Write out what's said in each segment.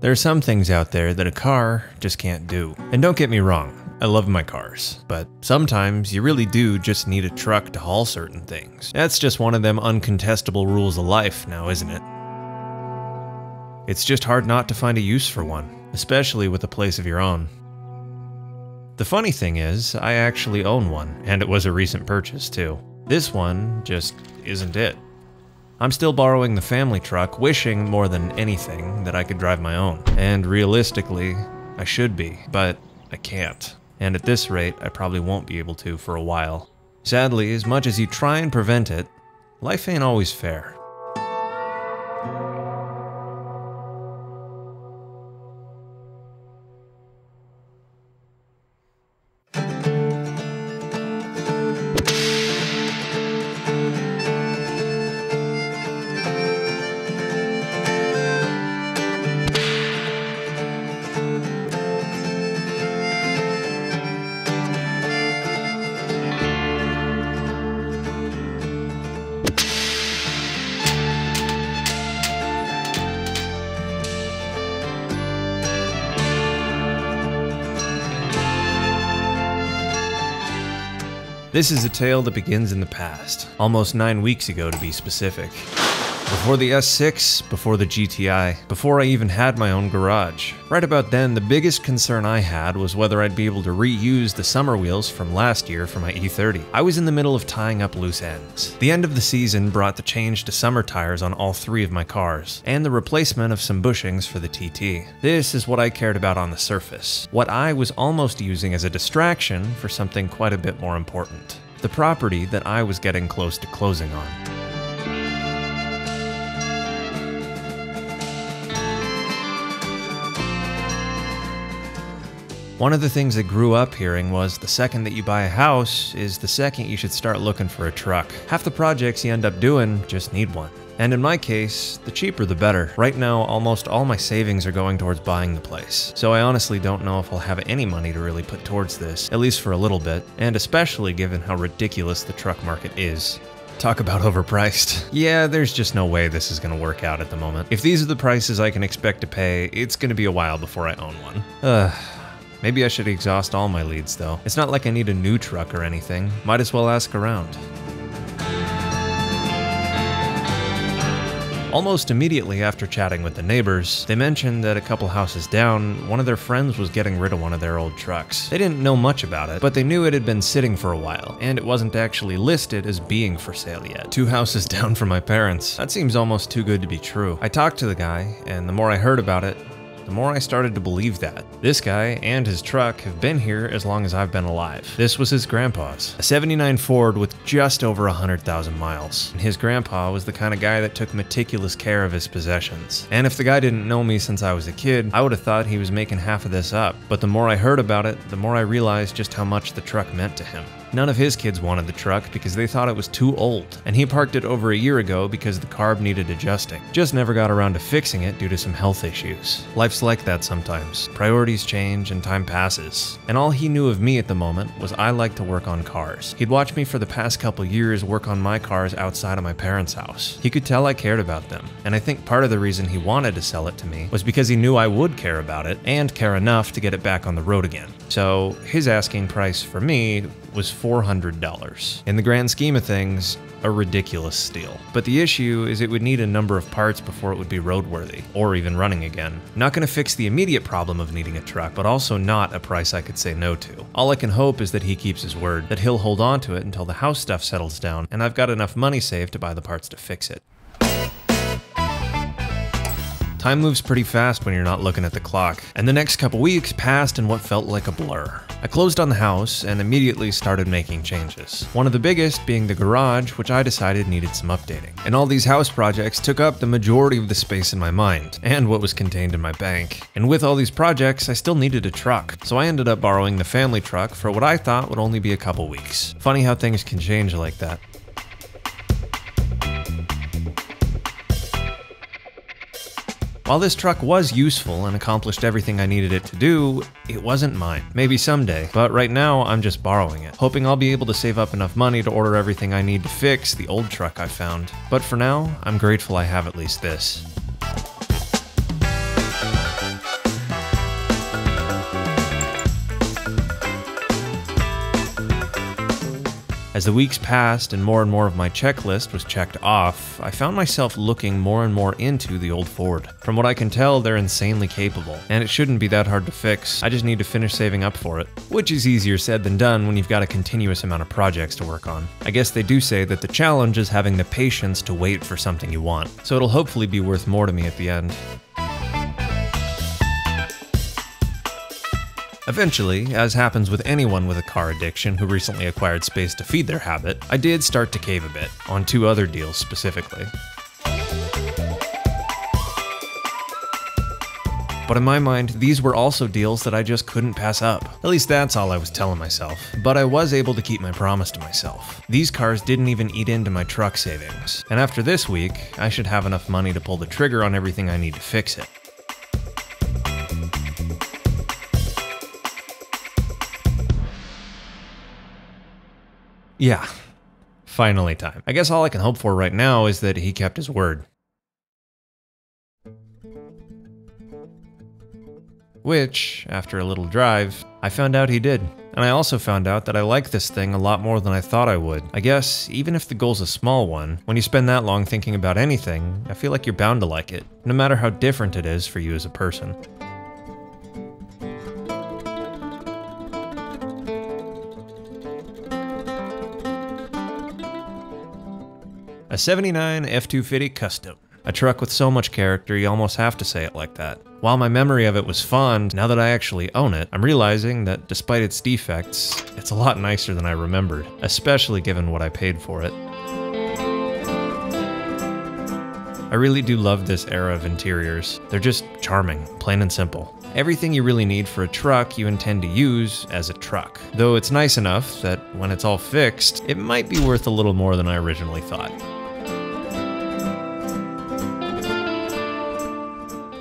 There are some things out there that a car just can't do. And don't get me wrong, I love my cars, but sometimes you really do just need a truck to haul certain things. That's just one of them uncontestable rules of life now, isn't it? It's just hard not to find a use for one, especially with a place of your own. The funny thing is, I actually own one, and it was a recent purchase too. This one just isn't it. I'm still borrowing the family truck, wishing more than anything that I could drive my own. And realistically, I should be, but I can't. And at this rate, I probably won't be able to for a while. Sadly, as much as you try and prevent it, life ain't always fair. This is a tale that begins in the past, almost 9 weeks ago to be specific. Before the S6, before the GTI, before I even had my own garage. Right about then, the biggest concern I had was whether I'd be able to reuse the summer wheels from last year for my E30. I was in the middle of tying up loose ends. The end of the season brought the change to summer tires on all 3 of my cars, and the replacement of some bushings for the TT. This is what I cared about on the surface, what I was almost using as a distraction for something quite a bit more important. The property that I was getting close to closing on. One of the things I grew up hearing was the second that you buy a house is the second you should start looking for a truck. Half the projects you end up doing just need one. And in my case, the cheaper the better. Right now, almost all my savings are going towards buying the place. So I honestly don't know if I'll have any money to really put towards this, at least for a little bit, and especially given how ridiculous the truck market is. Talk about overpriced. Yeah, there's just no way this is gonna work out at the moment. If these are the prices I can expect to pay, it's gonna be a while before I own one. Maybe I should exhaust all my leads though. It's not like I need a new truck or anything. Might as well ask around. Almost immediately after chatting with the neighbors, they mentioned that a couple houses down, one of their friends was getting rid of one of their old trucks. They didn't know much about it, but they knew it had been sitting for a while, and it wasn't actually listed as being for sale yet. 2 houses down from my parents. That seems almost too good to be true. I talked to the guy, and the more I heard about it, the more I started to believe that. This guy and his truck have been here as long as I've been alive. This was his grandpa's. A 79 Ford with just over 100,000 miles. And his grandpa was the kind of guy that took meticulous care of his possessions. And if the guy didn't know me since I was a kid, I would have thought he was making half of this up. But the more I heard about it, the more I realized just how much the truck meant to him. None of his kids wanted the truck because they thought it was too old, and he parked it over a year ago because the carb needed adjusting. Just never got around to fixing it due to some health issues. Life's like that sometimes. Priorities change and time passes. And all he knew of me at the moment was I like to work on cars. He'd watched me for the past couple years work on my cars outside of my parents' house. He could tell I cared about them, and I think part of the reason he wanted to sell it to me was because he knew I would care about it and care enough to get it back on the road again. So his asking price for me was $400. In the grand scheme of things, a ridiculous steal. But the issue is it would need a number of parts before it would be roadworthy, or even running again. Not gonna fix the immediate problem of needing a truck, but also not a price I could say no to. All I can hope is that he keeps his word, that he'll hold on to it until the house stuff settles down, and I've got enough money saved to buy the parts to fix it. Time moves pretty fast when you're not looking at the clock, and the next couple weeks passed in what felt like a blur. I closed on the house and immediately started making changes. One of the biggest being the garage, which I decided needed some updating. And all these house projects took up the majority of the space in my mind, and what was contained in my bank. And with all these projects, I still needed a truck, so I ended up borrowing the family truck for what I thought would only be a couple weeks. Funny how things can change like that. While this truck was useful and accomplished everything I needed it to do, it wasn't mine. Maybe someday, but right now I'm just borrowing it, hoping I'll be able to save up enough money to order everything I need to fix the old truck I found. But for now, I'm grateful I have at least this. As the weeks passed and more of my checklist was checked off, I found myself looking more and more into the old Ford. From what I can tell, they're insanely capable, and it shouldn't be that hard to fix. I just need to finish saving up for it. Which is easier said than done when you've got a continuous amount of projects to work on. I guess they do say that the challenge is having the patience to wait for something you want, so it'll hopefully be worth more to me at the end. Eventually, as happens with anyone with a car addiction who recently acquired space to feed their habit, I did start to cave a bit, on 2 other deals specifically. But in my mind, these were also deals that I just couldn't pass up. At least that's all I was telling myself. But I was able to keep my promise to myself. These cars didn't even eat into my truck savings. And after this week, I should have enough money to pull the trigger on everything I need to fix it. Yeah, finally time. I guess all I can hope for right now is that he kept his word. Which, after a little drive, I found out he did. And I also found out that I like this thing a lot more than I thought I would. I guess, even if the goal's a small one, when you spend that long thinking about anything, I feel like you're bound to like it, no matter how different it is for you as a person. A 79 F-250 Custom. A truck with so much character, you almost have to say it like that. While my memory of it was fond, now that I actually own it, I'm realizing that despite its defects, it's a lot nicer than I remembered, especially given what I paid for it. I really do love this era of interiors. They're just charming, plain and simple. Everything you really need for a truck you intend to use as a truck. Though it's nice enough that when it's all fixed, it might be worth a little more than I originally thought.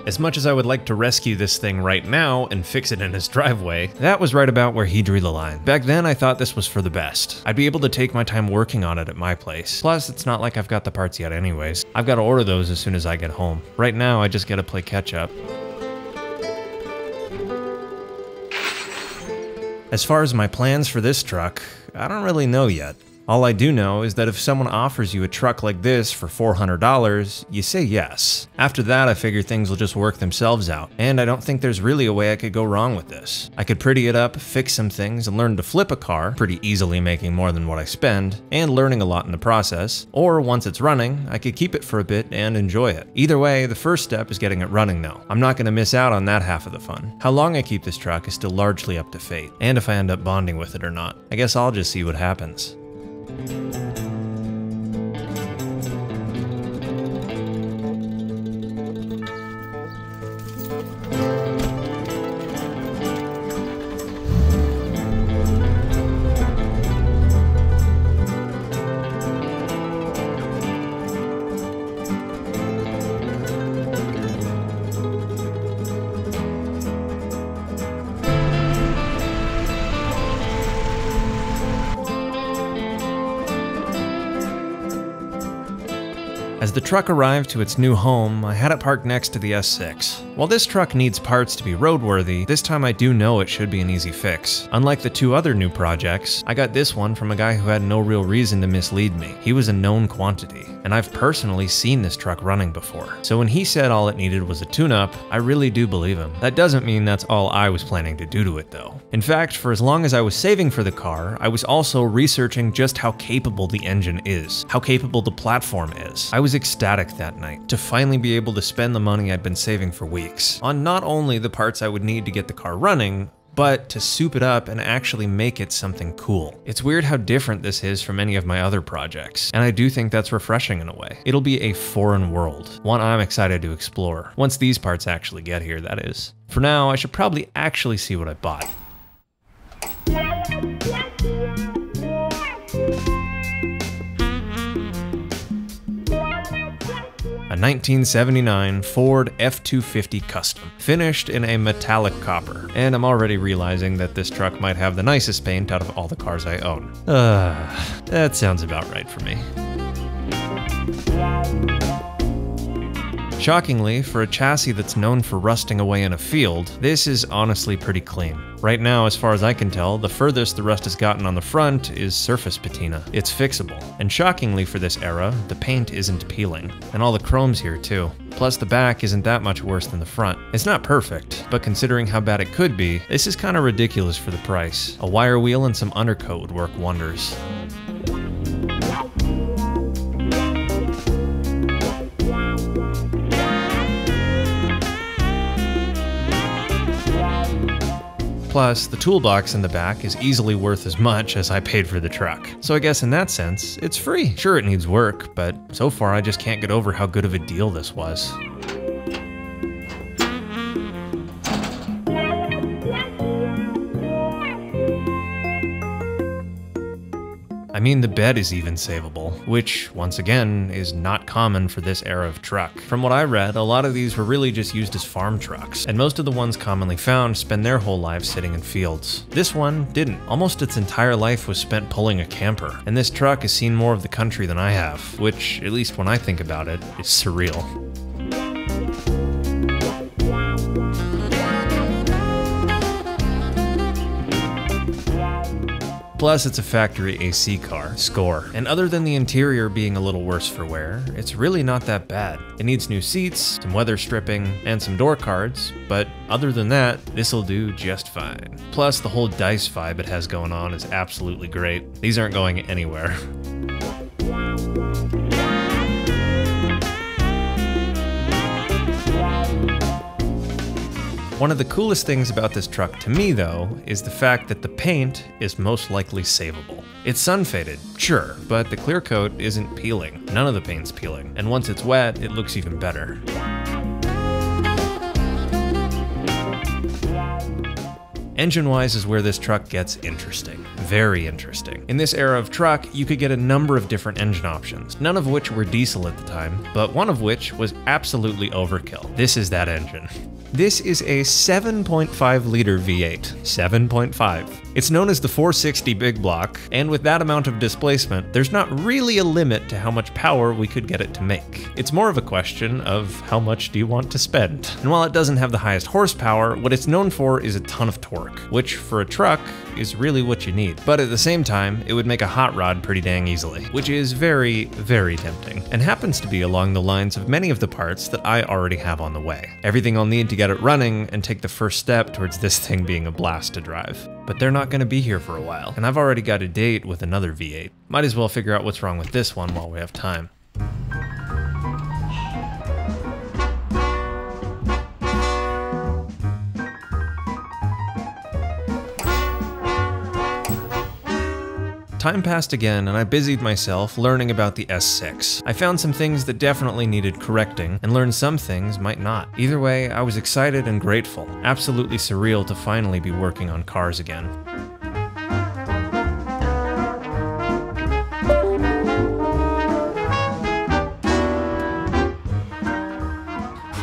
As much as I would like to rescue this thing right now and fix it in his driveway, that was right about where he drew the line. Back then, I thought this was for the best. I'd be able to take my time working on it at my place. Plus, it's not like I've got the parts yet anyways. I've got to order those as soon as I get home. Right now, I just gotta play catch up. As far as my plans for this truck, I don't really know yet. All I do know is that if someone offers you a truck like this for $400, you say yes. After that, I figure things will just work themselves out, and I don't think there's really a way I could go wrong with this. I could pretty it up, fix some things, and learn to flip a car, pretty easily making more than what I spend, and learning a lot in the process. Or once it's running, I could keep it for a bit and enjoy it. Either way, the first step is getting it running though. I'm not gonna miss out on that half of the fun. How long I keep this truck is still largely up to fate, and if I end up bonding with it or not. I guess I'll just see what happens. As the truck arrived to its new home, I had it parked next to the S6. While this truck needs parts to be roadworthy, this time I do know it should be an easy fix. Unlike the 2 other new projects, I got this one from a guy who had no real reason to mislead me. He was a known quantity, and I've personally seen this truck running before. So when he said all it needed was a tune-up, I really do believe him. That doesn't mean that's all I was planning to do to it though. In fact, for as long as I was saving for the car, I was also researching just how capable the engine is, how capable the platform is. I was ecstatic that night to finally be able to spend the money I'd been saving for weeks on not only the parts I would need to get the car running, but to soup it up and actually make it something cool. It's weird how different this is from any of my other projects, and I do think that's refreshing in a way. It'll be a foreign world, one I'm excited to explore, once these parts actually get here, that is. For now, I should probably actually see what I bought. A 1979 Ford F-250 Custom, finished in a metallic copper, and I'm already realizing that this truck might have the nicest paint out of all the cars I own. That sounds about right for me. Shockingly, for a chassis that's known for rusting away in a field, this is honestly pretty clean. Right now, as far as I can tell, the furthest the rust has gotten on the front is surface patina. It's fixable. And shockingly for this era, the paint isn't peeling. And all the chrome's here too. Plus the back isn't that much worse than the front. It's not perfect, but considering how bad it could be, this is kinda ridiculous for the price. A wire wheel and some undercoat would work wonders. Plus, the toolbox in the back is easily worth as much as I paid for the truck. So I guess in that sense, it's free. Sure, it needs work, but so far I just can't get over how good of a deal this was. I mean, the bed is even savable, which, once again, is not common for this era of truck. From what I read, a lot of these were really just used as farm trucks, and most of the ones commonly found spend their whole lives sitting in fields. This one didn't. Almost its entire life was spent pulling a camper, and this truck has seen more of the country than I have, which, at least when I think about it, is surreal. Plus, it's a factory AC car, score. And other than the interior being a little worse for wear, it's really not that bad. It needs new seats, some weather stripping, and some door cards, but other than that, this'll do just fine. Plus, the whole dice vibe it has going on is absolutely great. These aren't going anywhere. One of the coolest things about this truck to me, though, is the fact that the paint is most likely savable. It's sun-faded, sure, but the clear coat isn't peeling. None of the paint's peeling, and once it's wet, it looks even better. Engine-wise is where this truck gets interesting. Very interesting. In this era of truck, you could get a number of different engine options, none of which were diesel at the time, but one of which was absolutely overkill. This is that engine. This is a 7.5 liter V8. 7.5. It's known as the 460 big block, and with that amount of displacement, there's not really a limit to how much power we could get it to make. It's more of a question of how much do you want to spend. And while it doesn't have the highest horsepower, what it's known for is a ton of torque, which for a truck is really what you need. But at the same time, it would make a hot rod pretty dang easily, which is very, very tempting, and happens to be along the lines of many of the parts that I already have on the way. Everything I'll need to get it running and take the first step towards this thing being a blast to drive. But they're not gonna be here for a while, and I've already got a date with another V8. Might as well figure out what's wrong with this one while we have time. Time passed again, and I busied myself learning about the S6. I found some things that definitely needed correcting, and learned some things might not. Either way, I was excited and grateful. Absolutely surreal to finally be working on cars again.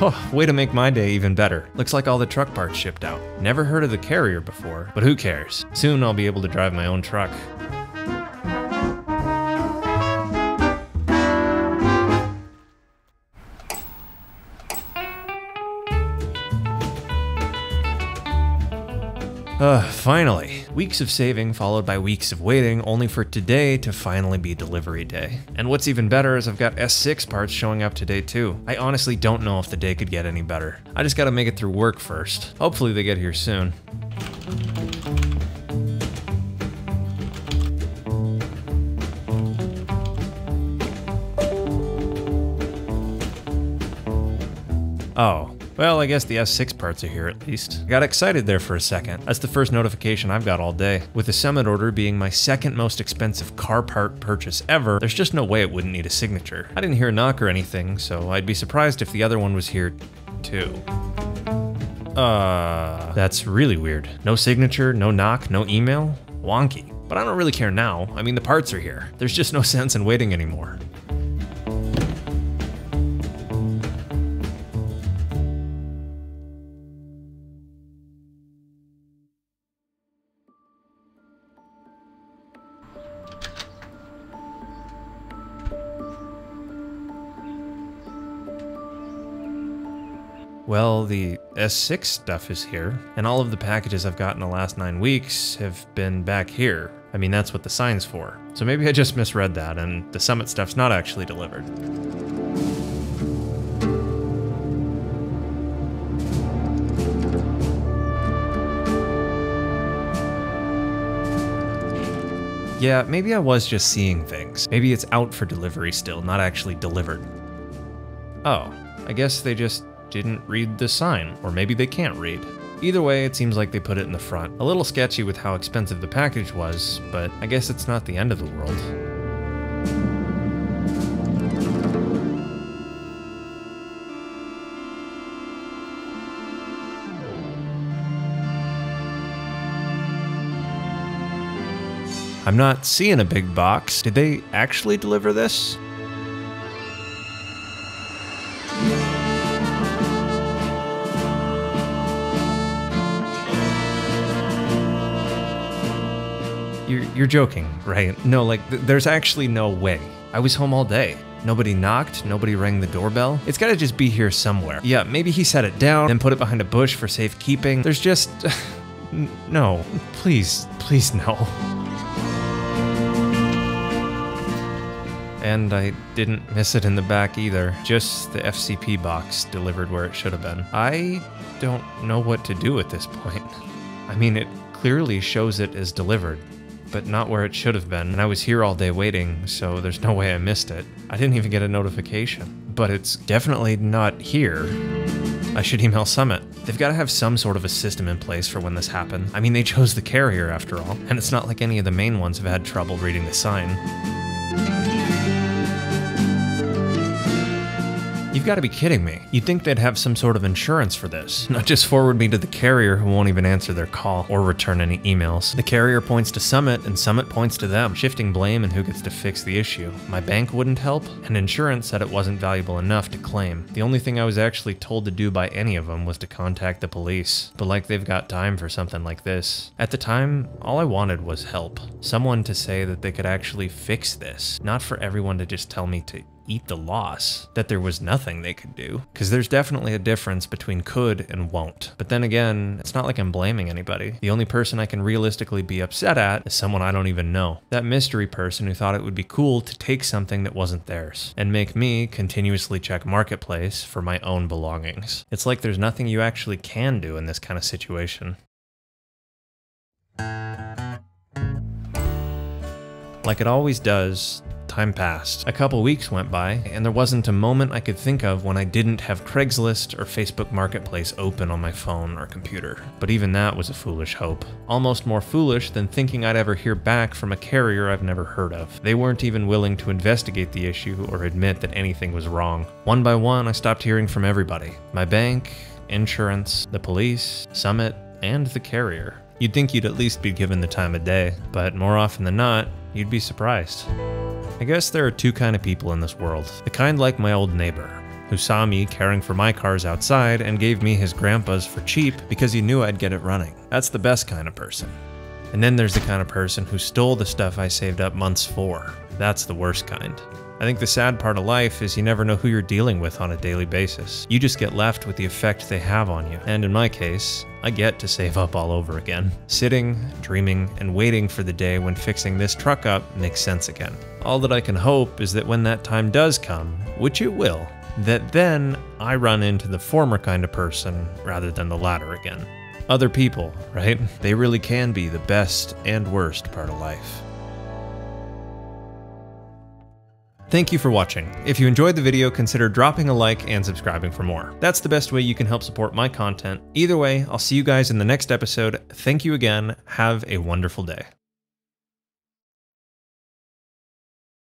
Oh, way to make my day even better. Looks like all the truck parts shipped out. Never heard of the Carrier before, but who cares? Soon I'll be able to drive my own truck. Finally. Weeks of saving followed by weeks of waiting, only for today to finally be delivery day. And what's even better is I've got S6 parts showing up today too. I honestly don't know if the day could get any better. I just gotta make it through work first. Hopefully they get here soon. Oh. Well, I guess the S6 parts are here at least. I got excited there for a second. That's the first notification I've got all day. With the Summit order being my second most expensive car part purchase ever, there's just no way it wouldn't need a signature. I didn't hear a knock or anything, so I'd be surprised if the other one was here too. That's really weird. No signature, no knock, no email? Wonky. But I don't really care now. I mean, the parts are here. There's just no sense in waiting anymore. Well, the S6 stuff is here, and all of the packages I've got in the last 9 weeks have been back here. I mean, that's what the sign's for. So maybe I just misread that, and the Summit stuff's not actually delivered. Yeah, maybe I was just seeing things. Maybe it's out for delivery still, not actually delivered. Oh, I guess they just didn't read the sign, or maybe they can't read. Either way, it seems like they put it in the front. A little sketchy with how expensive the package was, but I guess it's not the end of the world. I'm not seeing a big box. Did they actually deliver this? You're joking, right? No, like, there's actually no way. I was home all day. Nobody knocked, nobody rang the doorbell. It's gotta just be here somewhere. Yeah, maybe he set it down, then put it behind a bush for safekeeping. There's just... no. Please no. And I didn't miss it in the back either. Just the FCP box delivered where it should have been. I don't know what to do at this point. I mean, it clearly shows it as delivered, but not where it should have been. And I was here all day waiting, so there's no way I missed it. I didn't even get a notification, but it's definitely not here. I should email Summit. They've got to have some sort of a system in place for when this happened. I mean, they chose the carrier after all, and it's not like any of the main ones have had trouble reading the sign. You've got to be kidding me. You'd think they'd have some sort of insurance for this, not just forward me to the carrier who won't even answer their call or return any emails. The carrier points to Summit and Summit points to them, shifting blame and who gets to fix the issue. My bank wouldn't help, and insurance said it wasn't valuable enough to claim. The only thing I was actually told to do by any of them was to contact the police, but like they've got time for something like this. At the time, all I wanted was help. Someone to say that they could actually fix this, not for everyone to just tell me to eat the loss, that there was nothing they could do. Because there's definitely a difference between could and won't. But then again, it's not like I'm blaming anybody. The only person I can realistically be upset at is someone I don't even know. That mystery person who thought it would be cool to take something that wasn't theirs, and make me continuously check Marketplace for my own belongings. It's like there's nothing you actually can do in this kind of situation. Like it always does, time passed. A couple weeks went by, and there wasn't a moment I could think of when I didn't have Craigslist or Facebook Marketplace open on my phone or computer. But even that was a foolish hope. Almost more foolish than thinking I'd ever hear back from a carrier I've never heard of. They weren't even willing to investigate the issue or admit that anything was wrong. One by one, I stopped hearing from everybody. My bank, insurance, the police, Summit, and the carrier. You'd think you'd at least be given the time of day, but more often than not, you'd be surprised. I guess there are two kind of people in this world. The kind like my old neighbor, who saw me caring for my cars outside and gave me his grandpa's for cheap because he knew I'd get it running. That's the best kind of person. And then there's the kind of person who stole the stuff I saved up months for. That's the worst kind. I think the sad part of life is you never know who you're dealing with on a daily basis. You just get left with the effect they have on you. And in my case, I get to save up all over again. Sitting, dreaming, and waiting for the day when fixing this truck up makes sense again. All that I can hope is that when that time does come, which it will, that then I run into the former kind of person rather than the latter again. Other people, right? They really can be the best and worst part of life. Thank you for watching. If you enjoyed the video, consider dropping a like and subscribing for more. That's the best way you can help support my content. Either way, I'll see you guys in the next episode. Thank you again. Have a wonderful day.